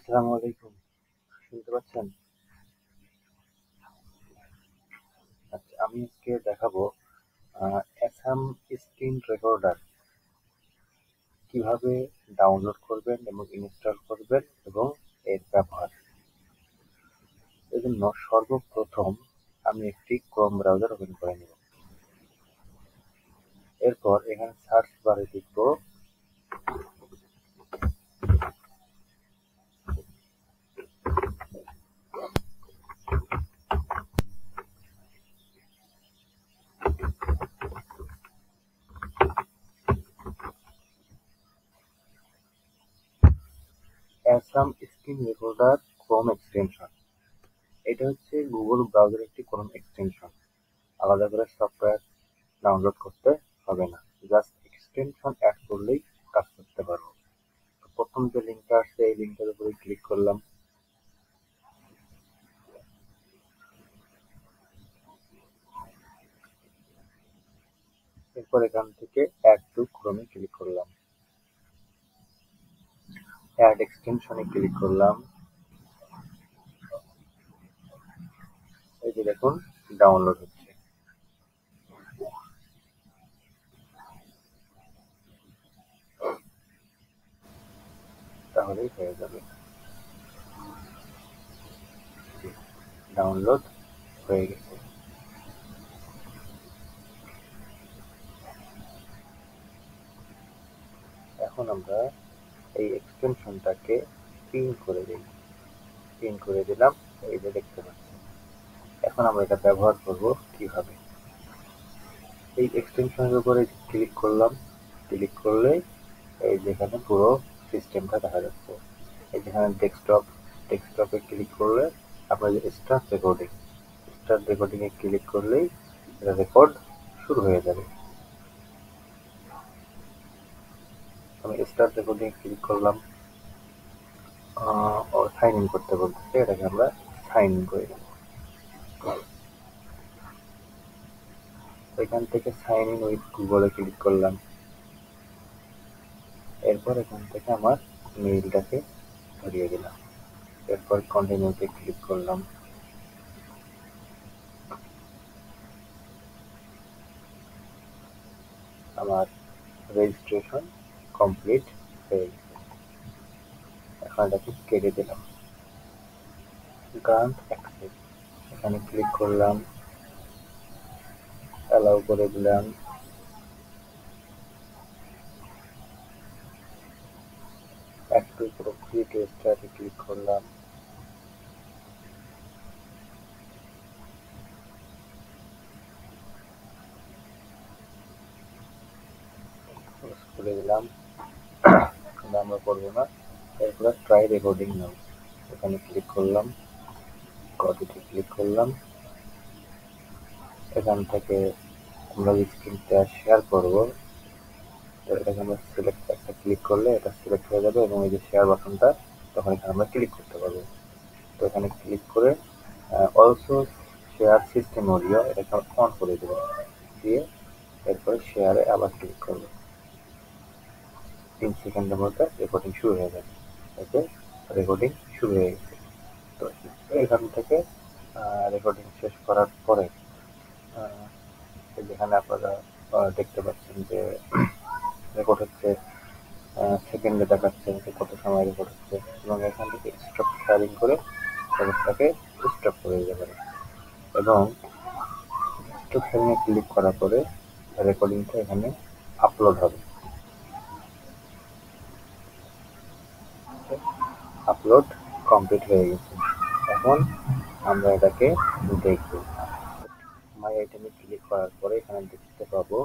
আসসালামু আলাইকুম। শুনতে পাচ্ছেন? আচ্ছা, আমি আজকে দেখাবো অ্যাসাম স্ক্রিন রেকর্ডার কিভাবে ডাউনলোড করবেন এবং ইনস্টল করবেন এবং এর ব্যবহার। এজন্য সর্বপ্রথম আমি একটি ক্রোম ব্রাউজার ওপেন করে নেব। এরপর এখানে সার্চ বারে লিখব অ্যাসাম স্ক্রিন রেকর্ডার ক্রোম এক্সটেনশন। এটা হচ্ছে গুগল ব্রাউজারের একটি ক্রোম এক্সটেনশন। আলাদা করে সফটওয়্যার ডাউনলোড করতে হবে না, জাস্ট এক্সটেনশন অ্যাড করলেই কাজ করতে পারবো। প্রথম যে লিঙ্কটা আসছে এই লিঙ্কটার উপরে ক্লিক করলাম। এরপর এখান থেকে অ্যাড টু ক্রোমে ক্লিক করলাম, অ্যাড এক্সটেনশনে ক্লিক করলাম। এই যে দেখুন ডাউনলোড হচ্ছে। তাহলেই হয়ে যাবে। ডাউনলোড হয়ে গেছে। এখন আমরা এই এক্সটেনশনটাকে পিন করে দিই। পিন করে দিলাম, এই যে দেখতে পাচ্ছি। এখন আমরা এটা ব্যবহার করব কিভাবে। এই এক্সটেনশনের উপরে ক্লিক করলাম। ক্লিক করলে এই যেখানে পুরো সিস্টেমটা দেখা যাচ্ছে। এই যেখানে ডেস্কটপে ক্লিক করলে আপনার যে স্টার্ট রেকর্ডিং এ ক্লিক করলেই এটা রেকর্ড শুরু হয়ে যাবে। আমি স্টার্ট রেকর্ডিং এ ক্লিক করলাম। সাইন ইন করতে বলতেছে, এটাকে আমরা সাইন ইন করে নেব। এখান থেকে সাইন ইন উইথ গুগলে ক্লিক করলাম। এরপর এখান থেকে আমার মেইলটাকে ধরিয়ে দিলাম। এরপর কন্টিনিউতে ক্লিক করলাম। আমার রেজিস্ট্রেশন কমপ্লিট হয়ে গেছে। এখন এটাকে কেটে দিলাম। গ্রান্ট অ্যাক্সেস, এখানে ক্লিক করলাম, অ্যালাউ করে দিলাম। একটু পুরো ফ্রি টেস্টারে ক্লিক করলাম। করে দিলাম, আমরা করবো না। এরপরে ট্রাই রেকর্ডিং নাও, এখানে ক্লিক করলাম, কপিতে ক্লিক করলাম। এখান থেকে আমরা যে স্ক্রিনটা শেয়ার করবো এটাকে আমরা সিলেক্ট একটা ক্লিক করলে এটা সিলেক্ট হয়ে যাবে এবং এই যে শেয়ার বাটনটা তখন এখানে আমরা ক্লিক করতে পারবো। তো এখানে ক্লিক করে অলসো শেয়ার সিস্টেম অডিও এটাকে অন করে দেবো, দিয়ে এরপরে শেয়ারে আবার ক্লিক করবো। 3 সেকেন্ডের মধ্যে রেকর্ডিং শুরু হয়ে যাবে। এতে রেকর্ডিং শুরু হয়ে গেছে। তো এখান থেকে রেকর্ডিং শেষ করার পরে যেখানে আপনারা দেখতে পাচ্ছেন যে রেকর্ড হচ্ছে, সেকেন্ডে দেখাচ্ছে যে কত সময় রেকর্ড হচ্ছে এবং এখান থেকে স্টপ শেয়ারিং করে রেকর্ডটাকে স্টপ করে দিতে পারে। এবং স্টপ শেয়ারিং এ ক্লিক করার পরে রেকর্ডিংটা এখানে আপলোড হবে। আপলোড কমপ্লিট হয়ে গেছে। এখন আমরা এটাকে দেখব। মাই আইটেমে ক্লিক করার পরে এখানে দেখতে পাবো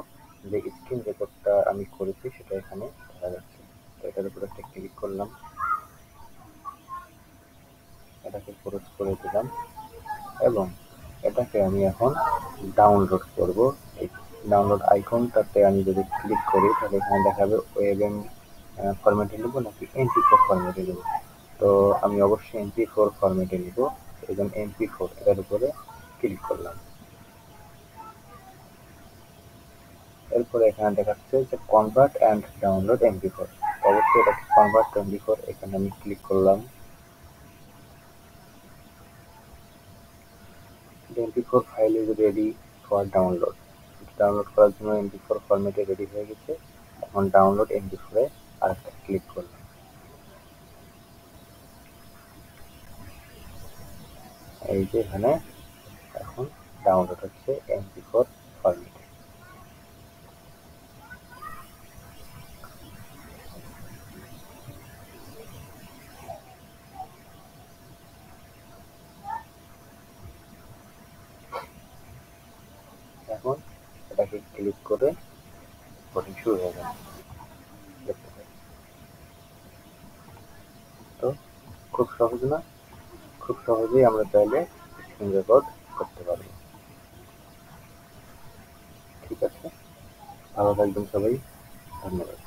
যে স্ক্রিন রেকর্ডটা আমি করেছি সেটা এখানে দেখা যাচ্ছে। তো এটার উপর একটা ক্লিক করলাম, এটাকে ক্লোজ করে দিলাম এবং এটাকে আমি এখন ডাউনলোড করব। এই ডাউনলোড আইকনটাতে আমি যদি ক্লিক করি তাহলে এখানে দেখাবে ওয়েব ফরম্যাটে নেব নাকি MP4 ফরম্যাটে নেব। তো আমি অবশ্যই MP4 ফরম্যাটে নিব, এই জন্য MP4 এর উপরে ক্লিক করলাম। এরপরে এখানে দেখাচ্ছে যে কনভার্ট অ্যান্ড ডাউনলোড MP4। অবশ্যই এটাকে কনভার্ট টু MP4 এখানে আমি ক্লিক করলাম। MP4 file is ready for download. Download করার জন্য MP4 ফরম্যাটে রেডি হয়ে গেছে। এখন ডাউনলোড MP4 এ আরেকটা ক্লিক করলাম। এই যে এখানে এখন ডাউনলোড হচ্ছে MP4 ফরম্যাটে। এখন এটাকে ক্লিক করে রেকর্ডিং শুরু হয়ে যাবে, দেখতে পাই। তো খুব সহজ না? খুব সহজেই আমরা চাইলে স্ক্রিন রেকর্ড করতে পারবো। ঠিক আছে, ভালো থাকবেন সবাই, ধন্যবাদ।